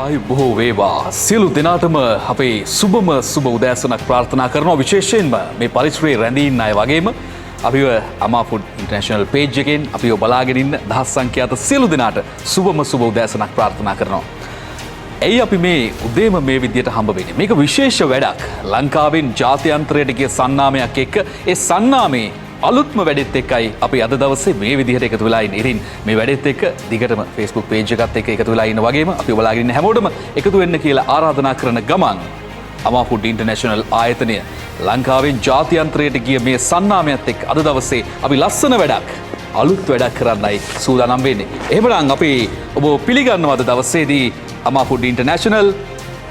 ආයි බොහෝ වේවා සියලු දෙනාටම අපේ සුබම සුබ උදෑසනක් ප්‍රාර්ථනා කරනවා විශේෂයෙන්ම මේ පරිසරයේ රැඳී ඉන්න අය වගේම අපිව අමාෆුඩ් ඉන්ටර්නැෂනල් පේජ් එකෙන් අපිව බලාගෙන ඉන්න දහස් සංඛ්‍යාත සියලු දෙනාට සුබම සුබ උදෑසනක් ප්‍රාර්ථනා කරනවා. ඇයි අපි මේ උදේම මේ විදියට හම්බ වෙන්නේ? මේක විශේෂ වැඩක්. ලංකාවෙන් ජාත්‍යන්තරයට ගිය සන්නාමයක් එක්ක ඒ සන්නාමේ අලුත්ම වැඩෙත් එක්කයි අපි අද දවසේ මේ විදිහට එකතු වෙලා ඉන්නේ. ඉතින් මේ වැඩෙත් එක්ක දිගටම Facebook page එකත් එක්ක එකතු වෙලා ඉන්න වගේම අපි බලාගෙන ඉන්න හැමෝටම එකතු වෙන්න කියලා ආරාධනා කරන ගමන් අමාෆුඩ් ඉන්ටර්නැෂනල් ආයතනය ලංකාවෙන් ජාත්‍යන්තරයට ගිය මේ සන්නාමයත් එක්ක අද දවසේ අපි ලස්සන වැඩක් අලුත් වැඩක් කරන්නයි සූදානම් වෙන්නේ. එහෙමනම් අපි ඔබ පිළිගන්නවද දවසේදී අමාෆුඩ් ඉන්ටර්නැෂනල්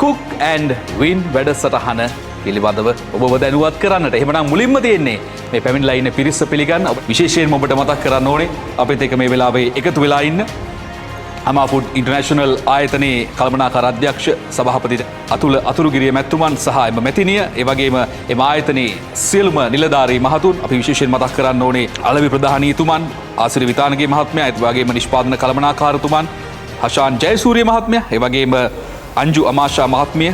cook and win වැඩසටහන පිළිබඳව ඔබව දැනුවත් කරන්නට. එහෙමනම් මුලින්ම තියෙන්නේ මේ පැමිණිලා ඉන්න පිරිස පිළිගන්න. විශේෂයෙන්ම ඔබට මතක් කරන්න ඕනේ අපිත් එක්ක මේ වෙලාවේ එකතු වෙලා ඉන්න අමාෆුඩ් ඉන්ටර්නැෂනල් ආයතනයේ කළමනාකාර අධ්‍යක්ෂ සභාපති අතුරුගිරිය මැතිතුමන් සහ එම මැතිනිය, ඒ වගේම එම ආයතනයේ සියලුම නිලධාරී මහතුන්. අපි විශේෂයෙන් මතක් කරන්න ඕනේ අලවි ප්‍රධානීතුමන් ආසිරි විතානගේ මහත්මයා, ඒ වගේම නිෂ්පාදන කළමනාකාරතුමන් හෂාන් ජයසූරිය මහත්මයා, ඒ වගේම අංජු අමාෂා මහත්මිය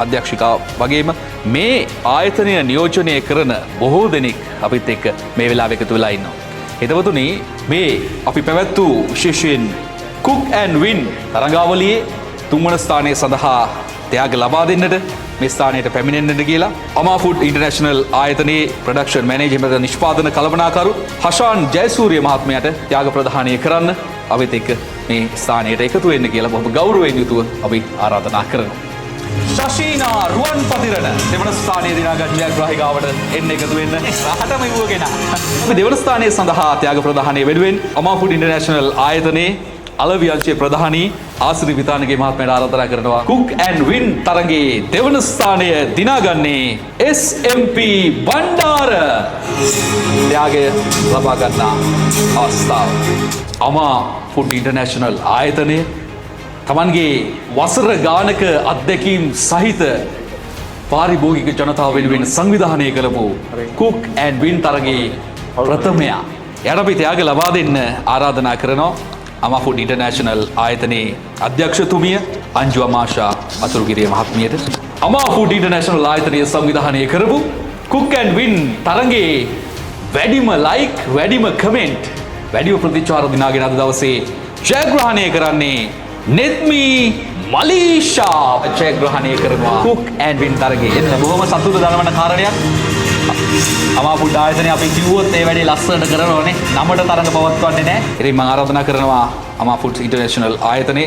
අධ්‍යක්ෂිකා වගේම මේ ආයතනය නියෝජනය කරන බොහෝ දෙනෙක් අපිත් එක්ක මේ වෙලාවේ එකතු වෙලා ඉන්නවා. හිතවතුනි, මේ අපි පැවැත් වූ විශේෂයෙන් cook and win තරඟාවලියේ තුන්වන ස්ථානය සඳහා ත්‍යාග ලබා දෙන්නට මේ ස්ථානයට පැමිණෙන්නට කියලා අමාෆුඩ් ඉන්ටර්නැෂනල් ආයතනයේ ප්‍රොඩක්ෂන් මැනේජර් නිෂ්පාදන කළමනාකරු හෂාන් ජයසූරිය මහත්මයාට ත්‍යාග ප්‍රදානය කරන්න අපිත් එක්ක මේ ස්ථානයට එකතු වෙන්න කියලා බොහොම ගෞරවයෙන් යුතුව අපි ආරාධනා කරනවා. ශශීනා රුවන් පතිරණ දෙවන ස්ථානයේ දිනාගත් ජයග්‍රාහිකාවට එන්න එකතු වෙන්න රහටම ඉවුවගෙන මේ දෙවන ස්ථානයේ සඳහා ත්‍යාග ප්‍රදානය වෙනුවෙන් අමාෆුඩ් ඉන්ටර්නැෂනල් ආයතනයේ අලවි අංශයේ ප්‍රධානී ආසිරි විතානගේ මහත්මයාට ආරාධනා කරනවා cook and win තරගයේ දෙවන ස්ථානය දිනාගන්නේ SMP බණ්ඩාර. ත්‍යාගය ලබා ගන්නා අවස්ථාව. අමාෆුඩ් ඉන්ටර්නැෂනල් ආයතනය තමන්ගේ වසර ගානක අත්දැකීම් සහිත පාරිභෝගික ජනතාව වෙනුවෙන් සංවිධානය කරපු cook and win තරගයේ ප්‍රථමයා. එයාට අපි ත්‍යාග ලබා දෙන්න ආරාධනා කරනවා අමාෆුඩ් ඉන්ටර්නැෂනල් ආයතනයේ අධ්‍යක්ෂතුමිය අංජු අමාෂා අතුරුගිරිය මහත්මියට. අමාෆුඩ් ඉන්ටර්නැෂනල් ආයතනයේ සංවිධානය කරපු cook and win තරගයේ වැඩිම ලයික්, වැඩිම කමෙන්ට්, වැඩිම ප්‍රතිචාර දිනාගෙන අද දවසේ ජයග්‍රහණය කරන්නේ නෙත්මි මලීෂා ජයග්‍රහණය කරනවා cook and win තරගයේ. එන්න බොහොම සතුට දනවන කාරණයක්. අමාෆුඩ් ආයතනය අපි කිව්වොත් ඒ වැඩේ ලස්සනට කරනවනේ. නමට තරඟ පවත්වන්නේ නැහැ. ඉතින් මම ආරාධනා කරනවා අමාෆුඩ් ඉන්ටර්නැෂනල් ආයතනයේ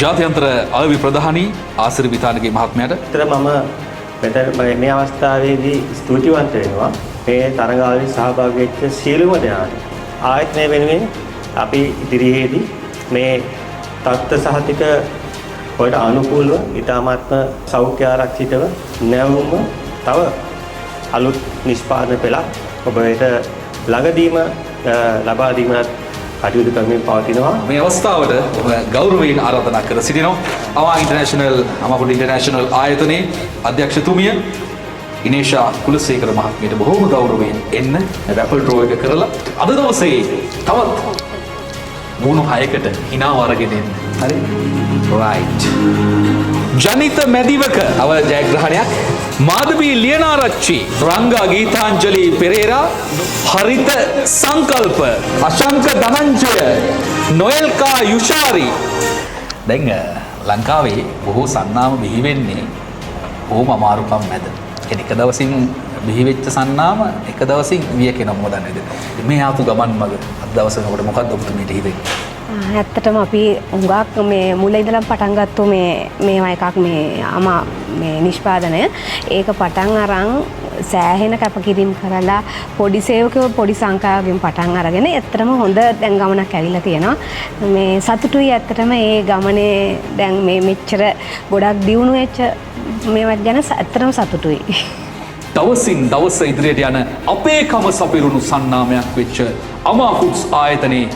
ජාත්‍යන්තර අලවි ප්‍රධානී ආසිරි විතානගේ මහත්මයාට. මෙතන මේ අවස්ථාවේදී ස්තුතිවන්ත වෙනවා මේ තරඟාවලින් සහභාගී වෙච්ච සියලුම දෙනාට. ආයතනය වෙනුවෙන් අපි ඉදිරියේදී මේ තත්ත්ව සහතික වලට අනුකූලව ඉතාමත්ම සෞඛ්‍ය ආරක්ෂිතව නැවුම තව අලුත් නිෂ්පාදන පෙළක් ඔබට ළඟදීම ලබා දීමත් කටයුතු කරමින් පවතිනවා. මේ අවස්ථාවට ගෞරවයෙන් ආරාධනා කර සිටිනවා අමාෆුඩ් ඉන්ටර්නැෂනල් ආයතනයේ අධ්‍යක්ෂතුමිය ඉනේෂා කුලසේකර මහත්මියට බොහෝම ගෞරවයෙන් එන්න රැපල් ඩ්‍රෝ එක කරලා අද දවසේ තවත් මුණු 6කට හිනාව අරගෙන එන්න. හරි? රයිට්. ජනිත මැදිවක අව ජයග්‍රහණයක්. මාධවී ලියනාරච්චි, රංගා ගීතාංජලි පෙරේරා, හරිත සංකල්ප, අශංක ධනංජය, නොයල්කා යුෂාරි. දැන් ලංකාවේ බොහෝ සන්නාම බිහි වෙන්නේ බොහොම අමාරුකම් මැද. එක දවසින් බිහි වෙච්ච සන්නාම එක දවසින් වියකෙනවා මොකද මේ ආපු ගමන් මග අද දවසේ ඔබට මොකක්ද ඔබතුමීට හිතෙන්නේ? ඇත්තටම අපි හුඟක් මේ මුල ඉඳලම පටන් ගත්තෝ මේවා එකක් මේ නිෂ්පාදනය. ඒක පටන් අරන් සෑහෙන කැපකිරීම කරලා පොඩි සේවකයෝ පොඩි සංඛ්‍යාවකින් පටන් අරගෙන ඇත්තටම හොඳ දැන් ගමනක් ඇවිල්ලා තියෙනවා. මේ සතුටුයි ඇත්තටම මේ ගමනේ දැන් මේ මෙච්චර ගොඩක් දියුණු වෙච්ච මේවත් ගැන ඇත්තටම සතුටුයි. දවසින් දවස ඉදිරියට යන අපේකම සපිරුණු සන්නාමයක් වෙච්ච අමාෆුඩ්ස් ආයතනයේ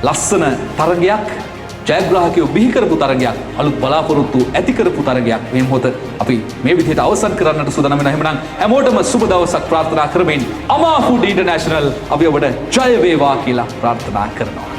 ලස්සන තරගයක්, ජයග්‍රාහකයෝ බිහි කරපු තරගයක්, අලුත් බලාපොරොත්තු ඇති කරපු තරගයක් මේ මොහොත අපි මේ විදිහට අවසන් කරන්නට සූදානම් වෙනවා. එහෙමනම් හැමෝටම සුබ දවසක් ප්‍රාර්ථනා කරමින් අමාෆුඩ් ඉන්ටර්නැෂනල් අපි ඔබට ජය වේවා කියලා ප්‍රාර්ථනා කරනවා.